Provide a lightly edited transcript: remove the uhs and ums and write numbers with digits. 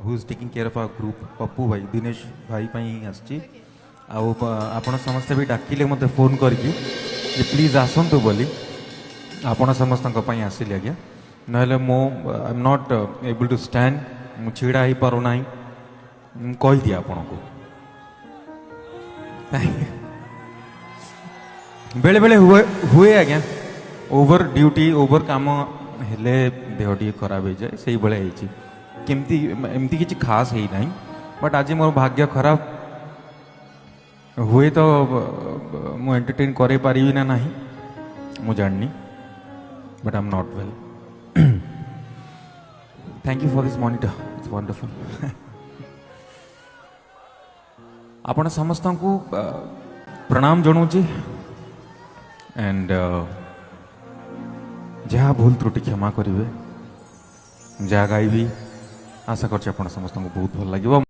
Who is taking care of our group Pappu भाई दिनेश भाई आसी आपण समस्ते भी डाकिले मत फोन करके प्लीज आसतु बोली आपण समस्त आसिली आज्ञा ना मो I am not able to stand मु छिड़ा ही पार ना कहीदी आपण को बेले बेले हुए आज्ञा ओवर ड्यूटी ओवर काम हेले देह टी खराब हो जाए से भाई केमती एमती किसी खास है ना बट आज मोर भाग्य खराब हुए तो मु एंटरटेन करे पारि ना नहीं मु जाननी but I am not well thank you for this monitor it's wonderful आपण समस्त को प्रणाम जनाऊँगी एंड जहाँ भूल त्रुटि क्षमा करेंगे जहाँ गायबी आशा कर समस्त को बहुत भल लगे।